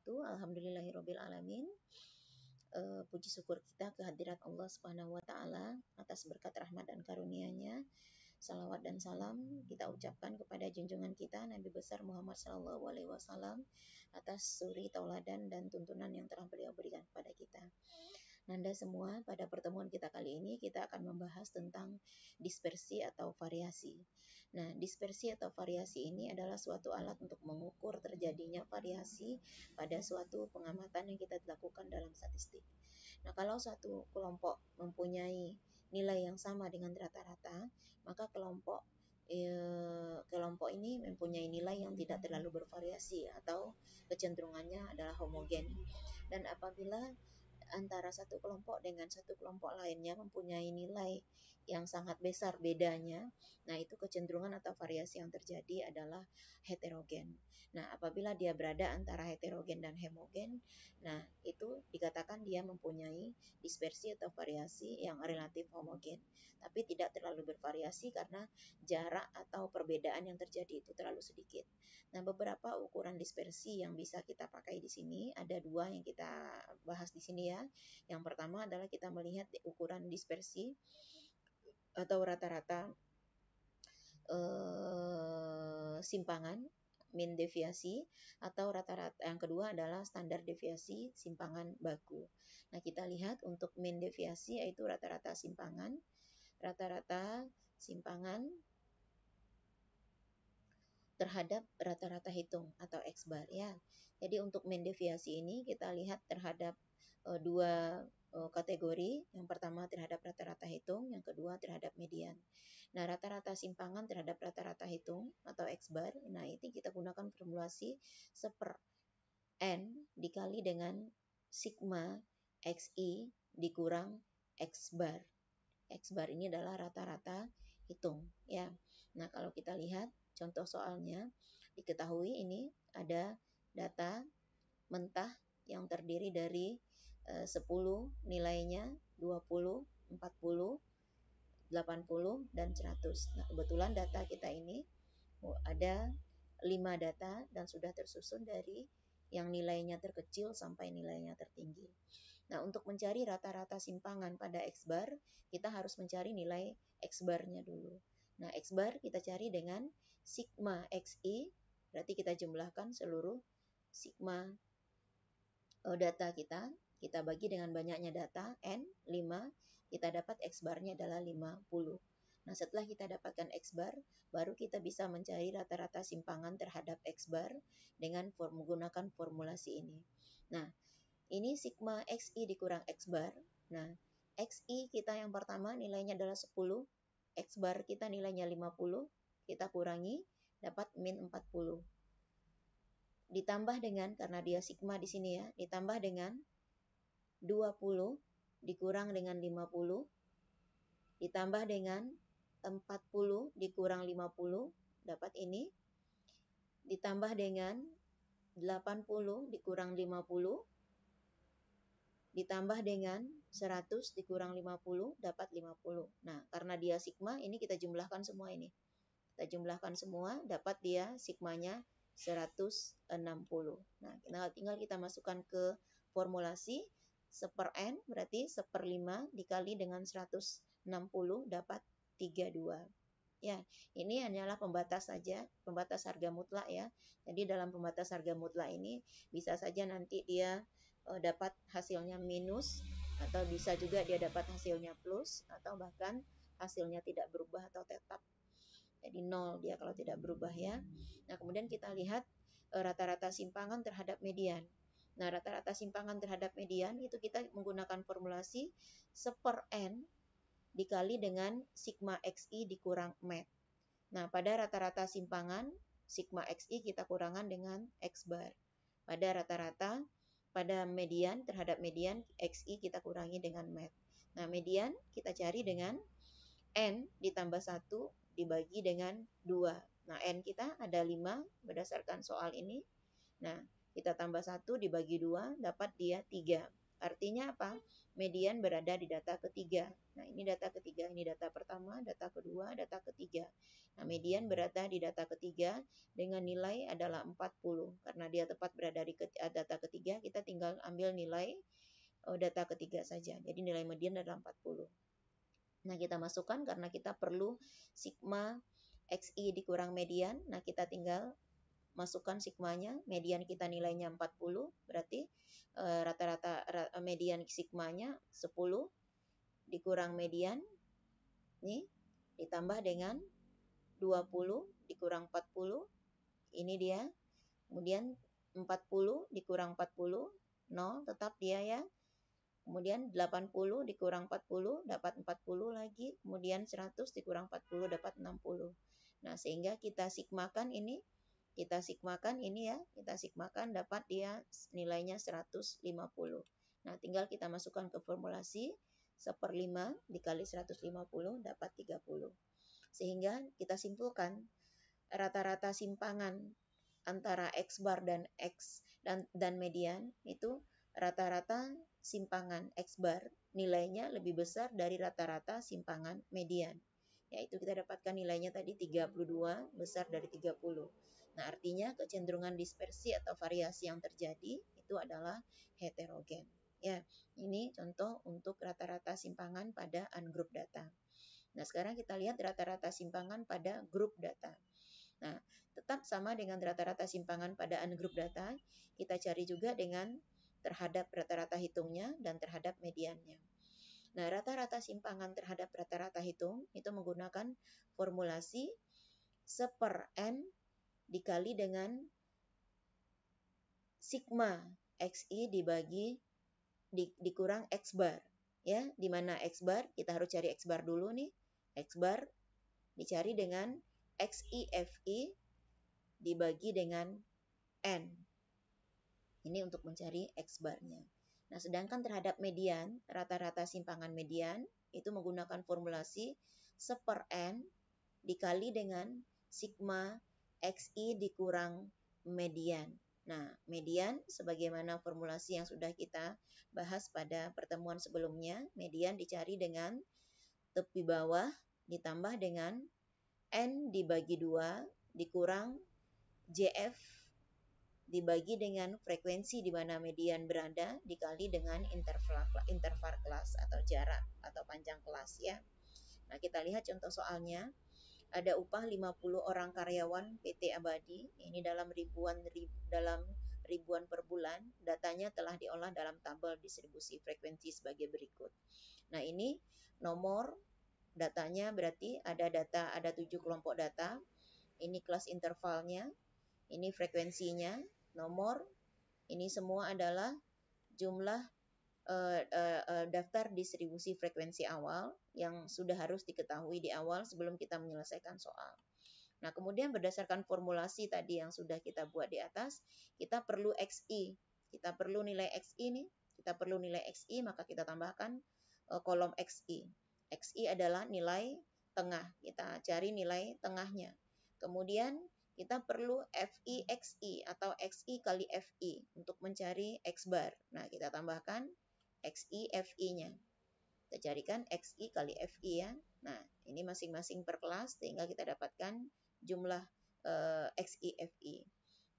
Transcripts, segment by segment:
wabarakatuh. Alhamdulillahirabbil alamin. Puji syukur kita kehadirat Allah Subhanahu wa taala atas berkat rahmat dan karunia-Nya. Salawat dan salam kita ucapkan kepada junjungan kita Nabi besar Muhammad sallallahu alaihi wasallam atas suri tauladan dan tuntunan yang telah beliau berikan kepada kita. Nanda semua, pada pertemuan kita kali ini kita akan membahas tentang dispersi atau variasi. Nah, dispersi atau variasi ini adalah suatu alat untuk mengukur terjadinya variasi pada suatu pengamatan yang kita lakukan dalam statistik. Nah, kalau satu kelompok mempunyai nilai yang sama dengan rata-rata, maka kelompok ini mempunyai nilai yang tidak terlalu bervariasi atau kecenderungannya adalah homogen. Dan apabila antara satu kelompok dengan satu kelompok lainnya mempunyai nilai yang sangat besar bedanya, nah itu kecenderungan atau variasi yang terjadi adalah heterogen. Nah, apabila dia berada antara heterogen dan homogen, nah itu dikatakan dia mempunyai dispersi atau variasi yang relatif homogen, tapi tidak terlalu bervariasi karena jarak atau perbedaan yang terjadi itu terlalu sedikit. Nah, beberapa ukuran dispersi yang bisa kita pakai di sini ada dua yang kita bahas di sini ya. Yang pertama adalah kita melihat ukuran dispersi atau rata-rata simpangan mean deviasi, atau rata-rata yang kedua adalah standar deviasi simpangan baku. Nah, kita lihat untuk mean deviasi yaitu rata-rata simpangan terhadap rata-rata hitung atau X bar ya. Jadi untuk mean deviasi ini kita lihat terhadap dua kategori. Yang pertama terhadap rata-rata hitung, yang kedua terhadap median. Nah, rata-rata simpangan terhadap rata-rata hitung atau X bar, nah ini kita gunakan formulasi 1/N dikali dengan sigma XI dikurang X bar. X bar ini adalah rata-rata hitung ya. Nah, kalau kita lihat contoh soalnya, diketahui ini ada data mentah yang terdiri dari 10 nilainya 20, 40, 80, dan 100. Nah, kebetulan data kita ini ada 5 data dan sudah tersusun dari yang nilainya terkecil sampai nilainya tertinggi. Nah, untuk mencari rata-rata simpangan pada X bar, kita harus mencari nilai X barnya dulu. Nah, X bar kita cari dengan sigma XI, berarti kita jumlahkan seluruh sigma data kita bagi dengan banyaknya data, N, 5, kita dapat X barnya adalah 50. Nah, setelah kita dapatkan X bar, baru kita bisa mencari rata-rata simpangan terhadap X bar dengan menggunakan formulasi ini. Nah, ini sigma XI dikurang X bar. Nah, XI kita yang pertama nilainya adalah 10, X bar kita nilainya 50, kita kurangi, dapat min 40. Ditambah dengan, karena dia sigma di sini ya, ditambah dengan 20 dikurang dengan 50, ditambah dengan 40 dikurang 50, dapat ini, ditambah dengan 80 dikurang 50, ditambah dengan 100 dikurang 50, dapat 50. Nah, karena dia sigma, ini kita jumlahkan semua ini. Kita jumlahkan semua, dapat dia sigmanya 160. Nah, tinggal kita masukkan ke formulasi 1/N, berarti 1/5 dikali dengan 160, dapat 32. Ya, ini hanyalah pembatas saja, pembatas harga mutlak ya. Jadi dalam pembatas harga mutlak ini bisa saja nanti dia dapat hasilnya minus, atau bisa juga dia dapat hasilnya plus, atau bahkan hasilnya tidak berubah atau tetap. Jadi 0 dia kalau tidak berubah ya. Nah, kemudian kita lihat rata-rata simpangan terhadap median. Nah, rata-rata simpangan terhadap median itu kita menggunakan formulasi 1/N dikali dengan sigma XI dikurang MET. Nah, pada rata-rata simpangan, sigma XI kita kurangan dengan X bar. Pada median, terhadap median, XI kita kurangi dengan MET. Nah, median kita cari dengan N ditambah 1 dibagi dengan 2. Nah, N kita ada 5 berdasarkan soal ini. Nah, kita tambah 1 dibagi 2, dapat dia 3. Artinya apa? Median berada di data ketiga. Nah, ini data ketiga, ini data pertama, data kedua, data ketiga. Nah, median berada di data ketiga dengan nilai adalah 40. Karena dia tepat berada di data ketiga, kita tinggal ambil nilai data ketiga saja. Jadi nilai median adalah 40. Nah, kita masukkan karena kita perlu sigma XI dikurang median. Nah, kita tinggal masukkan sigmanya, median kita nilainya 40, berarti rata-rata median sigmanya 10 dikurang median, nih, ditambah dengan 20 dikurang 40, ini dia, kemudian 40 dikurang 40, 0, tetap dia ya, kemudian 80 dikurang 40, dapat 40 lagi, kemudian 100 dikurang 40, dapat 60. Nah, sehingga kita sigmakan ini ya, kita sigmakan dapat dia nilainya 150. Nah, tinggal kita masukkan ke formulasi 1/5 dikali 150 dapat 30. Sehingga kita simpulkan rata-rata simpangan antara X bar dan X dan median itu rata-rata simpangan X bar nilainya lebih besar dari rata-rata simpangan median. Yaitu kita dapatkan nilainya tadi 32 besar dari 30. Nah, artinya kecenderungan dispersi atau variasi yang terjadi itu adalah heterogen. Ya, ini contoh untuk rata-rata simpangan pada ungroup data. Nah, sekarang kita lihat rata-rata simpangan pada grup data. Nah, tetap sama dengan rata-rata simpangan pada ungroup data, kita cari juga dengan terhadap rata-rata hitungnya dan terhadap mediannya. Nah, rata-rata simpangan terhadap rata-rata hitung itu menggunakan formulasi 1/n dikali dengan sigma XI dikurang X bar. Ya, di mana X bar? Kita harus cari X bar dulu nih. X bar dicari dengan XI/FI dibagi dengan N. Ini untuk mencari X barnya. Nah, sedangkan terhadap median, rata-rata simpangan median itu menggunakan formulasi 1/n dikali dengan sigma XI dikurang median. Nah, median sebagaimana formulasi yang sudah kita bahas pada pertemuan sebelumnya, median dicari dengan tepi bawah ditambah dengan N dibagi 2 dikurang JF dibagi dengan frekuensi di mana median berada dikali dengan interval kelas atau jarak atau panjang kelas ya. Nah, kita lihat contoh soalnya. Ada upah 50 orang karyawan PT Abadi. Ini dalam ribuan per bulan. Datanya telah diolah dalam tabel distribusi frekuensi sebagai berikut. Nah, ini nomor datanya berarti ada 7 kelompok data. Ini kelas intervalnya, ini frekuensinya, nomor, ini semua adalah jumlah daftar distribusi frekuensi awal yang sudah harus diketahui di awal sebelum kita menyelesaikan soal. Nah, kemudian berdasarkan formulasi tadi yang sudah kita buat di atas, kita perlu XI. Kita perlu nilai XI nih. Kita perlu nilai XI, maka kita tambahkan kolom XI. XI adalah nilai tengah. Kita cari nilai tengahnya. Kemudian kita perlu FI XI atau XI kali FI untuk mencari X bar. Nah, kita tambahkan XI FI-nya. Kita carikan XI kali FI ya. Nah, ini masing-masing per kelas sehingga kita dapatkan jumlah XI FI.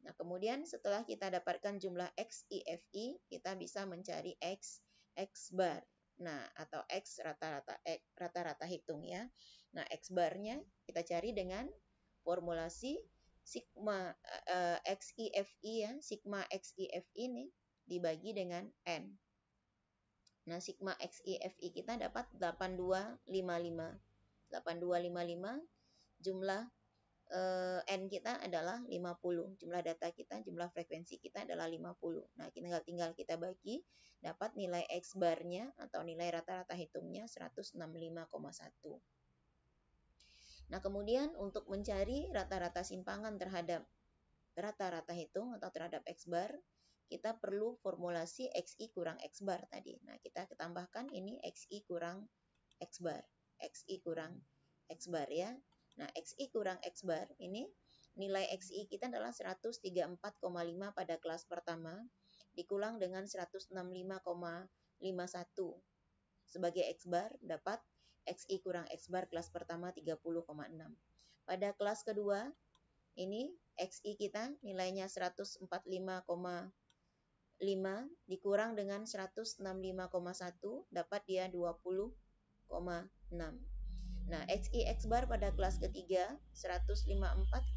Nah, kemudian setelah kita dapatkan jumlah XI FI, kita bisa mencari X bar. Nah, atau X rata-rata hitung ya. Nah, X barnya kita cari dengan formulasi sigma XI FI ya. Sigma XI FI ini dibagi dengan N. Nah, sigma XI FI kita dapat 8255. 8255 jumlah N kita adalah 50. Jumlah data kita, jumlah frekuensi kita adalah 50. Nah, tinggal kita bagi, dapat nilai X barnya atau nilai rata-rata hitungnya 165,1. Nah, kemudian untuk mencari rata-rata simpangan terhadap rata-rata hitung atau terhadap X bar, kita perlu formulasi XI kurang X bar tadi. Nah, kita tambahkan ini XI kurang X bar. XI kurang X bar ya. Nah, XI kurang X bar ini nilai XI kita adalah 134,5 pada kelas pertama dikulang dengan 165,51 sebagai X bar, dapat XI kurang X bar kelas pertama 30,6. Pada kelas kedua, ini XI kita nilainya 145,5 dikurang dengan 165,1, dapat dia 20,6. Nah, XI X bar pada kelas ketiga 154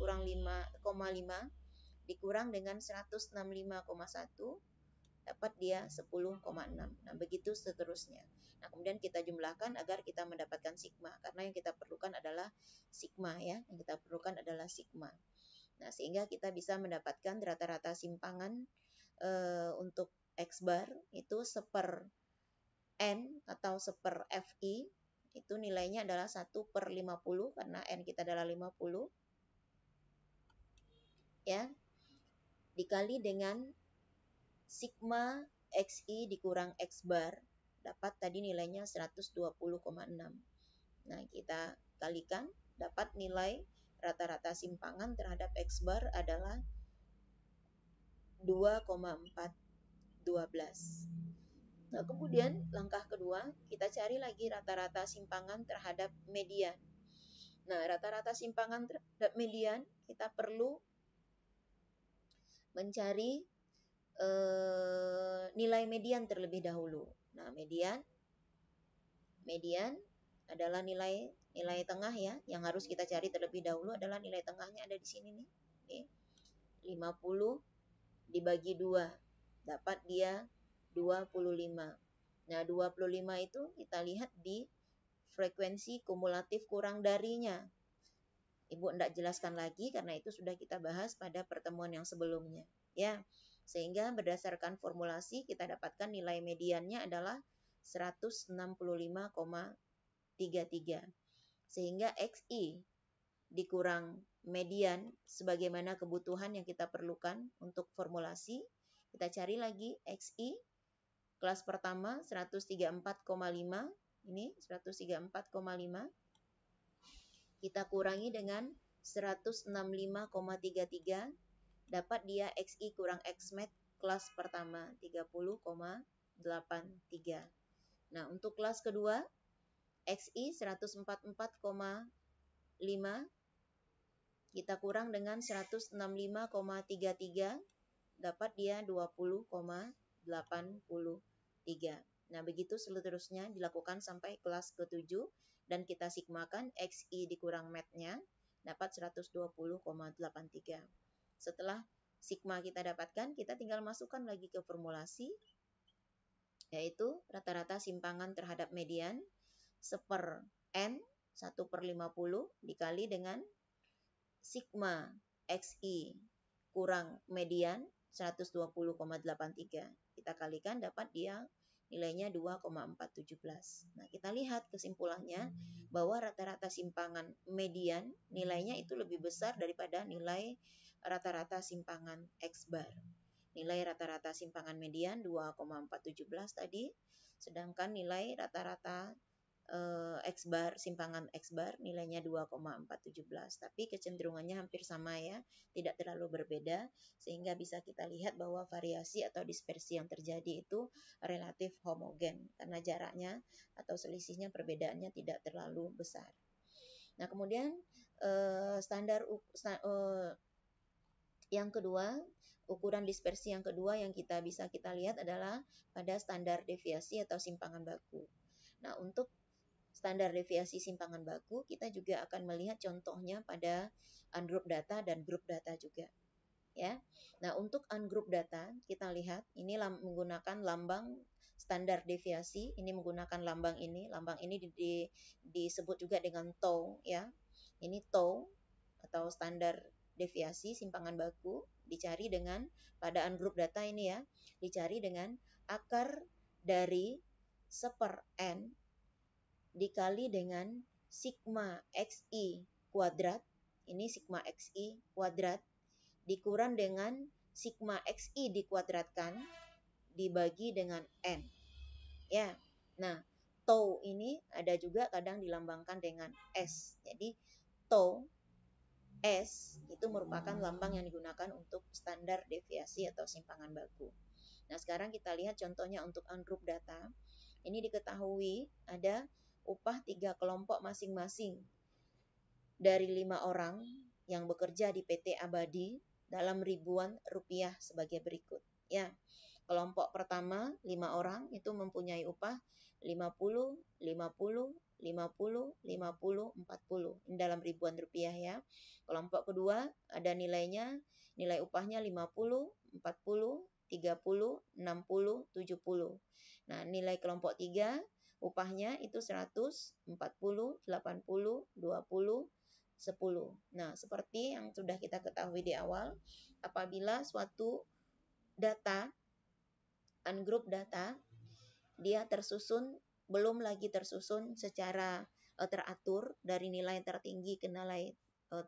kurang 5,5 dikurang dengan 165,1, dapat dia 10,6. Nah, begitu seterusnya. Nah, kemudian kita jumlahkan agar kita mendapatkan sigma, karena yang kita perlukan adalah sigma ya. Yang kita perlukan adalah sigma. Nah, sehingga kita bisa mendapatkan rata-rata simpangan untuk X bar itu seper N atau seper FI, itu nilainya adalah 1/50 karena N kita adalah 50 ya, dikali dengan sigma XI dikurang X bar, dapat tadi nilainya 120,6. Nah, kita kalikan, dapat nilai rata-rata simpangan terhadap X bar adalah 2,412. Nah, kemudian langkah kedua, kita cari lagi rata-rata simpangan terhadap median. Nah, rata-rata simpangan terhadap median, kita perlu mencari nilai median terlebih dahulu. Nah, median adalah nilai tengah ya, yang harus kita cari terlebih dahulu adalah nilai tengahnya ada di sini nih. Nih, 50 dibagi 2, dapat dia 25. Nah, 25 itu kita lihat di frekuensi kumulatif kurang darinya. Ibu tidak jelaskan lagi karena itu sudah kita bahas pada pertemuan yang sebelumnya. Ya, sehingga berdasarkan formulasi kita dapatkan nilai mediannya adalah 165,33. Sehingga XI dikurang median sebagaimana kebutuhan yang kita perlukan untuk formulasi. Kita cari lagi XI kelas pertama 134,5, ini 134,5 kita kurangi dengan 165,33, dapat dia XI kurang XMAT kelas pertama 30,83. Nah, untuk kelas kedua XI 144,5 kita kurang dengan 165,33, dapat dia 20,83. Nah, begitu seterusnya dilakukan sampai kelas ke-7 dan kita sigmakan XI dikurang MAT-nya dapat 120,83. Setelah sigma kita dapatkan, kita tinggal masukkan lagi ke formulasi, yaitu rata-rata simpangan terhadap median seper N 1/50 dikali dengan sigma XI kurang median 120,83. Kita kalikan dapat dia nilainya 2,417. Nah, kita lihat kesimpulannya bahwa rata-rata simpangan median nilainya itu lebih besar daripada nilai rata-rata simpangan X bar. Nilai rata-rata simpangan median 2,417 tadi, sedangkan nilai rata-rata X bar, simpangan X bar nilainya 2,417, tapi kecenderungannya hampir sama ya, tidak terlalu berbeda, sehingga bisa kita lihat bahwa variasi atau dispersi yang terjadi itu relatif homogen karena jaraknya atau selisihnya perbedaannya tidak terlalu besar. Nah, kemudian yang kedua, ukuran dispersi yang kedua yang kita lihat adalah pada standar deviasi atau simpangan baku. Nah, untuk standar deviasi simpangan baku, kita juga akan melihat contohnya pada ungroup data dan grup data juga. Ya. Nah, untuk ungroup data, kita lihat ini menggunakan lambang standar deviasi, ini menggunakan lambang ini. Lambang ini disebut juga dengan tau ya. Ini tau atau standar deviasi simpangan baku dicari dengan pada ungroup data ini ya, dicari dengan akar dari seper N dikali dengan sigma XI kuadrat, ini sigma XI kuadrat, dikurang dengan sigma XI dikuadratkan dibagi dengan N. Ya, nah, tau ini ada juga kadang dilambangkan dengan S. Jadi, tau S itu merupakan lambang yang digunakan untuk standar deviasi atau simpangan baku. Nah, sekarang kita lihat contohnya untuk ungroup data. Ini diketahui ada upah 3 kelompok masing-masing dari 5 orang yang bekerja di PT Abadi dalam ribuan rupiah sebagai berikut. Ya, kelompok pertama 5 orang itu mempunyai upah 50, 50, 50, 50, 40. Ini dalam ribuan rupiah ya. Kelompok kedua ada nilainya, nilai upahnya 50, 40, 30, 60, 70. Nah, nilai kelompok 3 upahnya itu 100, 40, 80, 20, 10. Nah, seperti yang sudah kita ketahui di awal, apabila suatu data, ungroup data, dia belum lagi tersusun secara teratur dari nilai tertinggi ke nilai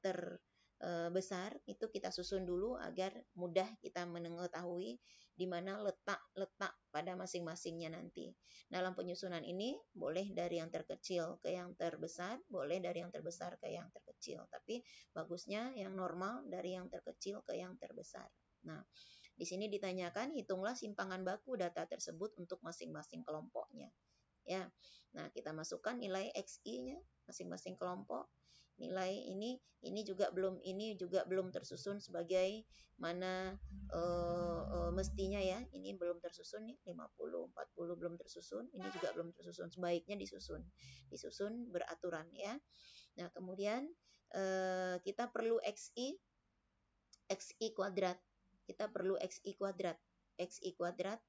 terbesar, itu kita susun dulu agar mudah kita mengetahui di mana letak pada masing-masingnya nanti. Dalam penyusunan ini boleh dari yang terkecil ke yang terbesar, boleh dari yang terbesar ke yang terkecil, tapi bagusnya yang normal dari yang terkecil ke yang terbesar. Nah, di sini ditanyakan hitunglah simpangan baku data tersebut untuk masing-masing kelompoknya. Ya. Nah, kita masukkan nilai XI-nya masing-masing kelompok. Nilai ini juga belum tersusun sebagai mana mestinya ya. Ini belum tersusun nih, 50, 40 belum tersusun. Ini juga belum tersusun. Sebaiknya disusun. Disusun beraturan ya. Nah, kemudian kita perlu XI kuadrat. Kita perlu XI kuadrat. XI kuadrat.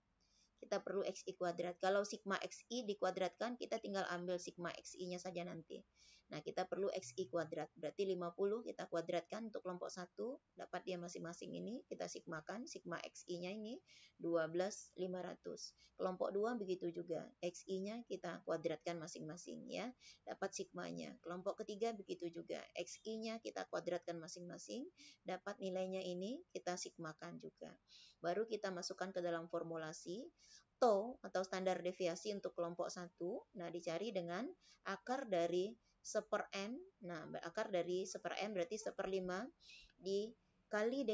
Kita perlu XI kuadrat. Kalau sigma XI dikuadratkan, kita tinggal ambil sigma XI-nya saja nanti. Nah, kita perlu XI kuadrat. Berarti 50 kita kuadratkan untuk kelompok 1. Dapat dia masing-masing ini. Kita sigmakan. Sigma XI-nya ini 12.500. Kelompok 2 begitu juga. XI-nya kita kuadratkan masing-masing ya. Dapat sigmanya. Kelompok ketiga begitu juga. XI-nya kita kuadratkan masing-masing. Dapat nilainya ini. Kita sigmakan juga. Baru kita masukkan ke dalam formulasi. Tau atau standar deviasi untuk kelompok 1, nah dicari dengan akar dari 1/n. Nah, akar dari 1/n berarti 1/5 dikali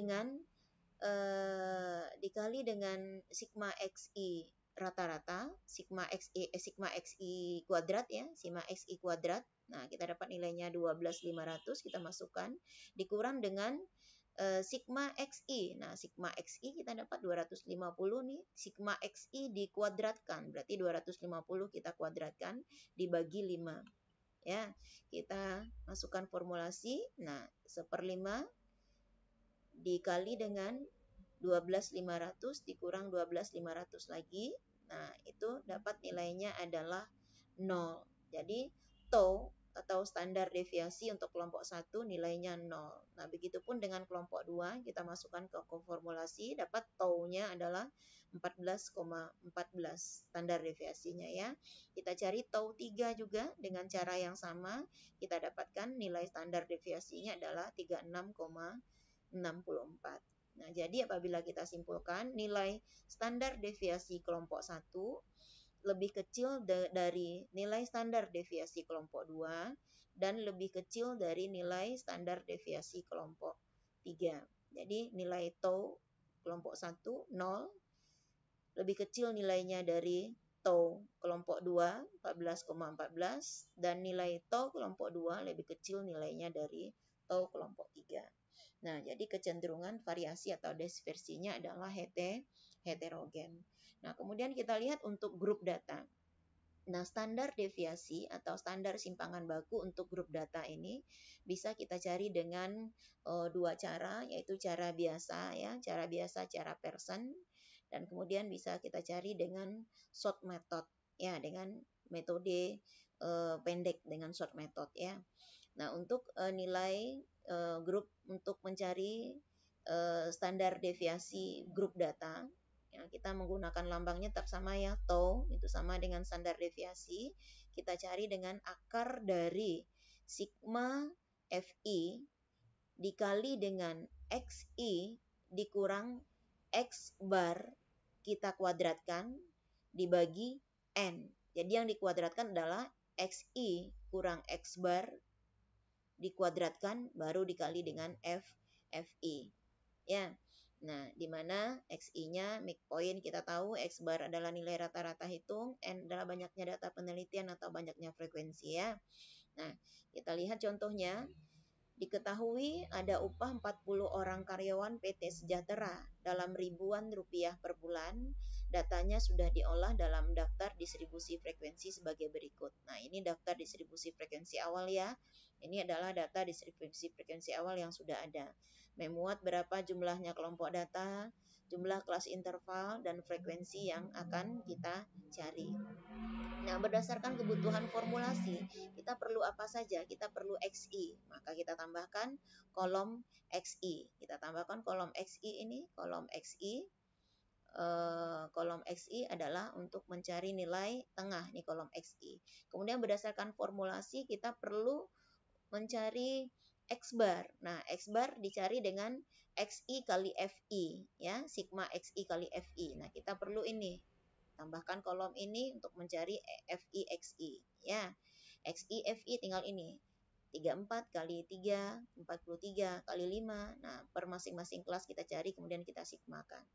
dengan sigma XI rata-rata, sigma XI kuadrat ya, sigma XI kuadrat. Nah, kita dapat nilainya 12.500, kita masukkan dikurang dengan sigma XI. Nah, sigma XI kita dapat 250 nih. Sigma XI dikuadratkan. Berarti 250 kita kuadratkan dibagi 5. Ya, kita masukkan formulasi. Nah, 1/5 dikali dengan 12.500 dikurang 12.500 lagi. Nah, itu dapat nilainya adalah 0. Jadi, tau atau standar deviasi untuk kelompok 1 nilainya 0. Nah, begitupun dengan kelompok 2, kita masukkan ke formulasi, dapat tau-nya adalah 14,14 standar deviasinya ya. Kita cari tau 3 juga dengan cara yang sama, kita dapatkan nilai standar deviasinya adalah 36,64. Nah, jadi apabila kita simpulkan nilai standar deviasi kelompok 1 lebih kecil dari nilai standar deviasi kelompok 2 dan lebih kecil dari nilai standar deviasi kelompok 3. Jadi nilai tau kelompok 1 0, lebih kecil nilainya dari tau kelompok 2 14,14 dan nilai tau kelompok 2 lebih kecil nilainya dari tau kelompok 3. Nah, jadi kecenderungan variasi atau dispersinya adalah heterogen. Nah, kemudian kita lihat untuk grup data. Nah, standar deviasi atau standar simpangan baku untuk grup data ini bisa kita cari dengan dua cara, yaitu cara biasa ya, cara Pearson, dan kemudian bisa kita cari dengan short method ya, dengan metode pendek dengan short method ya. Nah, untuk nilai grup untuk mencari standar deviasi grup data, ya, kita menggunakan lambangnya tetap sama ya, tau itu sama dengan standar deviasi. Kita cari dengan akar dari sigma Fi dikali dengan Xi dikurang X bar kita kuadratkan dibagi N. Jadi yang dikuadratkan adalah Xi kurang X bar dikuadratkan baru dikali dengan Fi. Ya. Nah, di mana XI-nya midpoint kita tahu, X bar adalah nilai rata-rata hitung, N adalah banyaknya data penelitian atau banyaknya frekuensi ya. Nah, kita lihat contohnya. Diketahui ada upah 40 orang karyawan PT Sejahtera dalam ribuan rupiah per bulan. Datanya sudah diolah dalam daftar distribusi frekuensi sebagai berikut. Nah, ini daftar distribusi frekuensi awal ya. Ini adalah data distribusi frekuensi awal yang sudah ada. Memuat berapa jumlahnya kelompok data, jumlah kelas interval, dan frekuensi yang akan kita cari. Nah, berdasarkan kebutuhan formulasi, kita perlu apa saja? Kita perlu XI, maka kita tambahkan kolom XI. Kita tambahkan kolom XI ini, kolom XI. Kolom XI adalah untuk mencari nilai tengah, nih kolom XI. Kemudian berdasarkan formulasi, kita perlu mencari X bar. Nah, X bar dicari dengan XI kali FI, ya, sigma XI kali FI. Nah, kita perlu ini. Tambahkan kolom ini untuk mencari FI XI ya. XI FI tinggal ini. 34 kali 3, 43 kali 5. Nah, per masing-masing kelas kita cari kemudian kita sigmakan.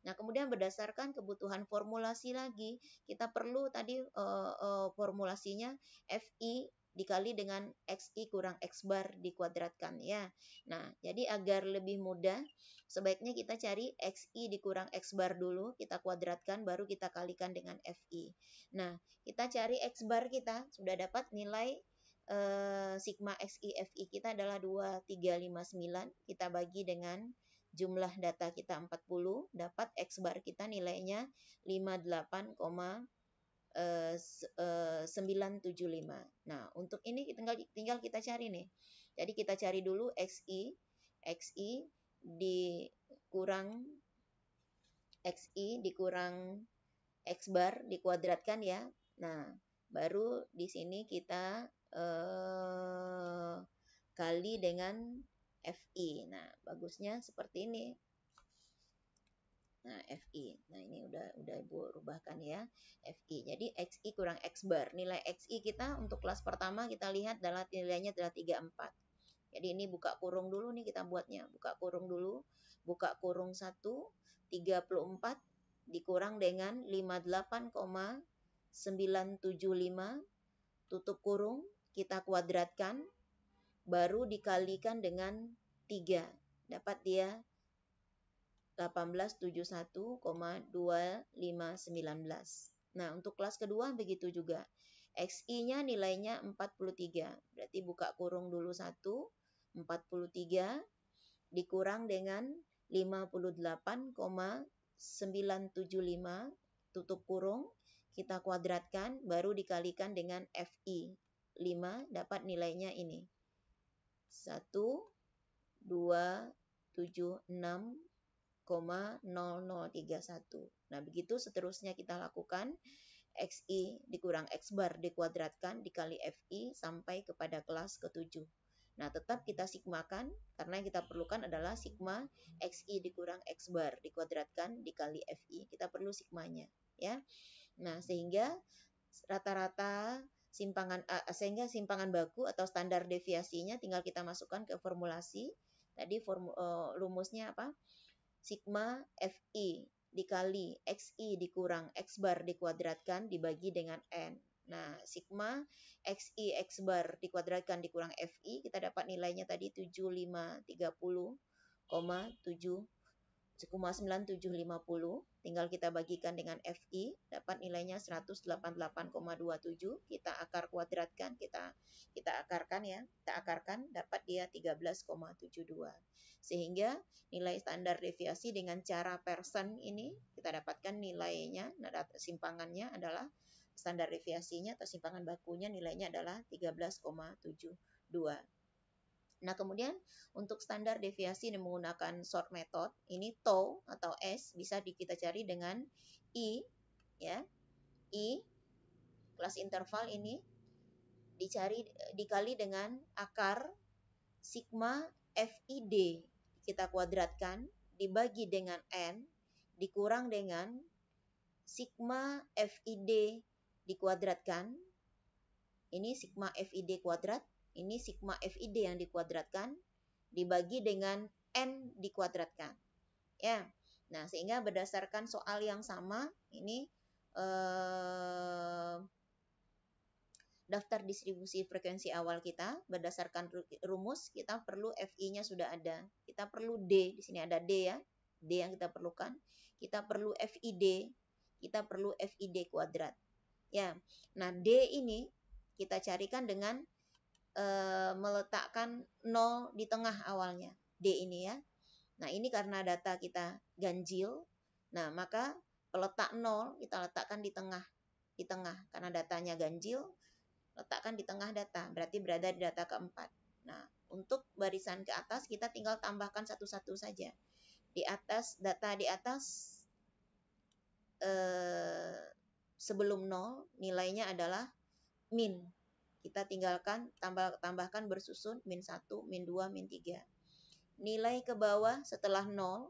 Nah, kemudian berdasarkan kebutuhan formulasi lagi, kita perlu tadi formulasinya FI dikali dengan XI kurang X bar dikuadratkan ya. Nah, jadi agar lebih mudah, sebaiknya kita cari XI dikurang X bar dulu, kita kuadratkan, baru kita kalikan dengan FI. Nah, kita cari X bar kita, sudah dapat nilai sigma XI FI kita adalah 2359, kita bagi dengan jumlah data kita 40, dapat X bar kita nilainya 58,975. Nah, untuk ini tinggal kita cari nih. Jadi kita cari dulu XI dikurang X bar dikuadratkan ya. Nah, baru di sini kita kali dengan FI. Nah, bagusnya seperti ini. Nah, FI. Nah, ini udah Ibu rubahkan ya. FI. Jadi XI kurang X bar. Nilai XI kita untuk kelas pertama kita lihat nilainya adalah 34. Jadi ini buka kurung dulu nih kita buatnya. Buka kurung dulu. Buka kurung 1, 34 dikurang dengan 58,975. Tutup kurung, kita kuadratkan, baru dikalikan dengan 3. Dapat dia 1871,2519. Nah, untuk kelas kedua begitu juga. XI-nya nilainya 43. Berarti buka kurung dulu 1, 43 dikurang dengan 58,975 tutup kurung, kita kuadratkan, baru dikalikan dengan FI 5, dapat nilainya ini 1,276,0031. Nah, begitu seterusnya kita lakukan. XI dikurang X bar dikuadratkan dikali FI sampai kepada kelas ke-7. Nah, tetap kita sigmakan karena yang kita perlukan adalah sigma XI dikurang X bar dikuadratkan dikali FI. Kita perlu sigmanya ya. Nah, sehingga rata-rata simpangan baku atau standar deviasinya tinggal kita masukkan ke formulasi. Tadi rumusnya apa? Sigma FI dikali XI dikurang X bar dikuadratkan dibagi dengan N. Nah, sigma XI X bar dikuadratkan dikurang FI, kita dapat nilainya tadi 7530,975. Tinggal kita bagikan dengan FI, dapat nilainya 188,27. Kita akar kuadratkan, kita akarkan ya. Kita akarkan, dapat dia 13,72. Sehingga nilai standar deviasi dengan cara Pearson ini kita dapatkan nilainya, simpangannya adalah standar deviasinya atau simpangan bakunya nilainya adalah 13,72. Nah, kemudian untuk standar deviasi yang menggunakan short method, ini tau atau S bisa kita cari dengan I ya. I kelas interval ini dikali dengan akar sigma FID kita kuadratkan dibagi dengan N dikurang dengan sigma FID dikuadratkan. Ini sigma FID kuadrat, ini sigma FID yang dikuadratkan dibagi dengan N dikuadratkan. ya. Nah, sehingga berdasarkan soal yang sama ini daftar distribusi frekuensi awal kita berdasarkan rumus kita perlu FI-nya sudah ada. Kita perlu D, di sini ada D ya. D yang kita perlukan. Kita perlu FID, kita perlu FID kuadrat. Ya. Nah, D ini kita carikan dengan meletakkan 0 di tengah awalnya. D ini ya. Nah, ini karena data kita ganjil. Nah, maka peletak 0 kita letakkan di tengah. Di tengah karena datanya ganjil, letakkan di tengah data, berarti berada di data keempat. Nah, untuk barisan ke atas kita tinggal tambahkan satu-satu saja. Di atas, data di atas sebelum 0 nilainya adalah min. Kita tinggalkan tambahkan bersusun min 1, min 2, min 3. Nilai ke bawah setelah 0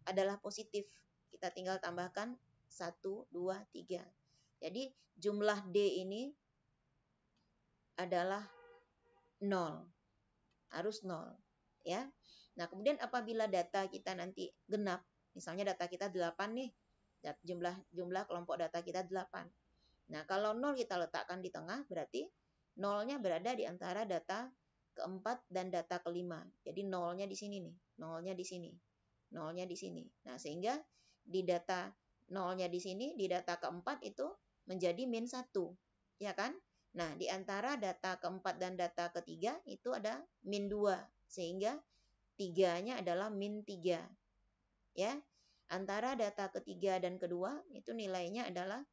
adalah positif. Kita tinggal tambahkan 1, 2, 3. Jadi jumlah D ini adalah 0. Harus 0. Ya. Nah, kemudian apabila data kita nanti genap, misalnya data kita 8 nih, jumlah kelompok data kita 8. Nah, kalau 0 kita letakkan di tengah, berarti 0-nya berada di antara data keempat dan data kelima. Jadi 0-nya di sini nih, 0-nya di sini, 0-nya di sini. Nah, sehingga di data 0-nya di sini, di data keempat itu menjadi min 1. Ya kan? Nah, di antara data keempat dan data ketiga itu ada min 2. Sehingga 3-nya adalah min 3. Ya. Antara data ketiga dan kedua itu nilainya adalah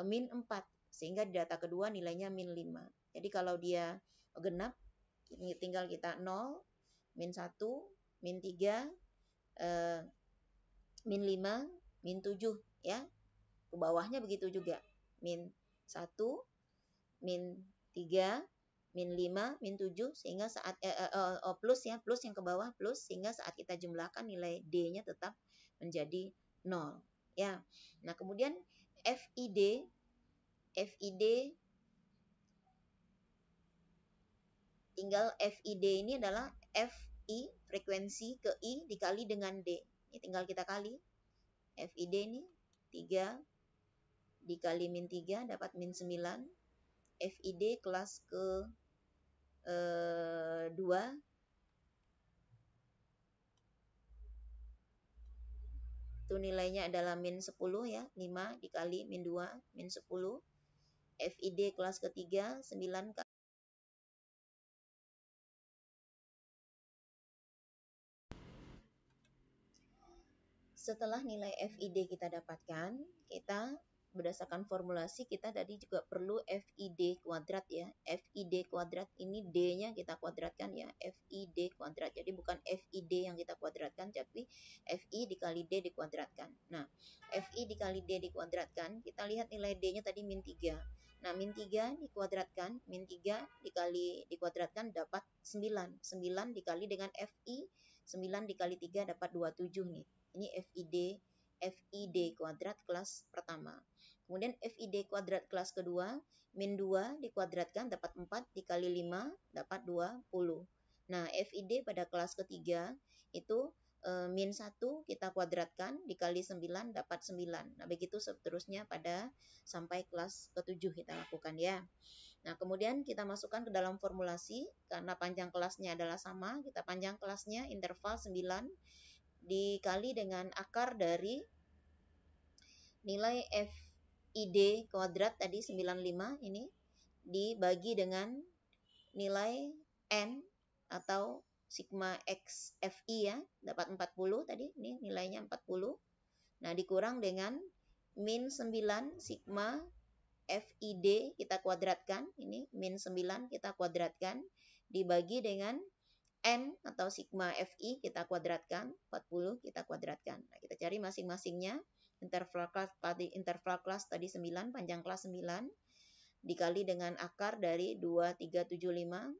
min 4. Sehingga di data kedua nilainya min 5. Jadi kalau dia genap, tinggal kita 0, min 1, min 3, min 5, min 7. Ya. Ke bawahnya begitu juga. Min 1, min 3, min 5, min 7, sehingga saat plus ya, plus yang ke bawah plus, sehingga saat kita jumlahkan nilai D-nya tetap menjadi 0. Ya. Nah, kemudian FID tinggal FID ini adalah FI frekuensi ke I dikali dengan D. Ini tinggal kita kali. FID ini 3 dikali min 3 dapat min 9. FID kelas ke 2 itu nilainya adalah min 10 ya, 5 dikali min 2 min 10. FID kelas ketiga 9 kali. Setelah nilai FID kita dapatkan, kita berdasarkan formulasi kita tadi juga perlu FID kuadrat ya. FID kuadrat ini D-nya kita kuadratkan ya. FID kuadrat. Jadi bukan FID yang kita kuadratkan, tapi FI dikali D dikuadratkan. Nah, FI dikali D dikuadratkan, kita lihat nilai D-nya tadi min 3. Nah, min 3 dikuadratkan, min 3 dikuadratkan dapat 9. 9 dikali dengan FI, 9 dikali 3 dapat 27 nih. Ini FID kuadrat kelas pertama. Kemudian FID kuadrat kelas kedua, min 2 dikuadratkan dapat 4 dikali 5 dapat 20. Nah, FID pada kelas ketiga itu min 1 kita kuadratkan dikali 9 dapat 9. Nah, begitu seterusnya pada sampai kelas ke-7 kita lakukan ya. Nah, kemudian kita masukkan ke dalam formulasi karena panjang kelasnya adalah sama, kita panjang kelasnya interval 9 dikali dengan akar dari nilai FID kuadrat tadi 95 ini dibagi dengan nilai N atau sigma X FI ya, dapat 40 tadi, ini nilainya 40. Nah, dikurang dengan min 9 sigma FID kita kuadratkan, ini min 9 kita kuadratkan, dibagi dengan N atau sigma FI kita kuadratkan, 40 kita kuadratkan. Nah, kita cari masing-masingnya. Interval kelas tadi 9, panjang kelas 9, dikali dengan akar dari 2375.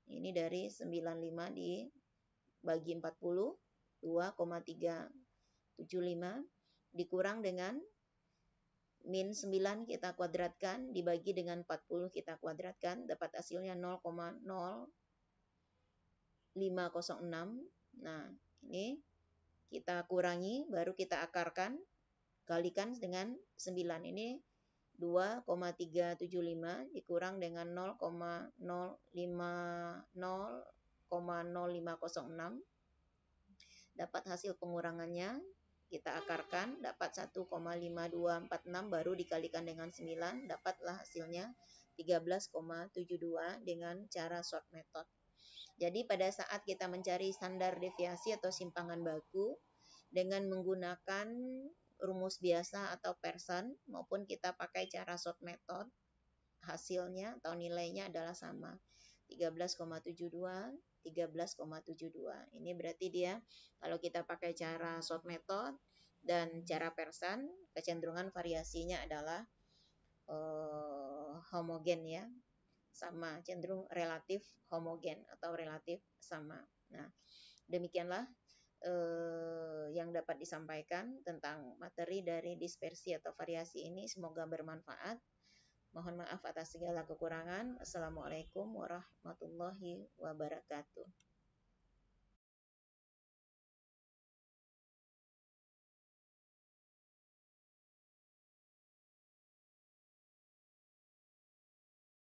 Ini dari 95 dibagi 40, 2,375. Dikurang dengan min 9 kita kuadratkan, dibagi dengan 40 kita kuadratkan, dapat hasilnya 0,0506. Nah, ini kita kurangi, baru kita akarkan, kalikan dengan 9. Ini 2,375 dikurang dengan 0,0506, dapat hasil pengurangannya, kita akarkan, dapat 1,5246, baru dikalikan dengan 9, dapatlah hasilnya 13,72 dengan cara short method. Jadi pada saat kita mencari standar deviasi atau simpangan baku dengan menggunakan rumus biasa atau Pearson maupun kita pakai cara short method, hasilnya atau nilainya adalah sama, 13,72, 13,72. Ini berarti dia kalau kita pakai cara short method dan cara Pearson, kecenderungan variasinya adalah homogen ya, sama, cenderung relatif homogen atau relatif sama. Nah, demikianlah yang dapat disampaikan tentang materi dari dispersi atau variasi ini. Semoga bermanfaat. Mohon maaf atas segala kekurangan. Assalamualaikum warahmatullahi wabarakatuh.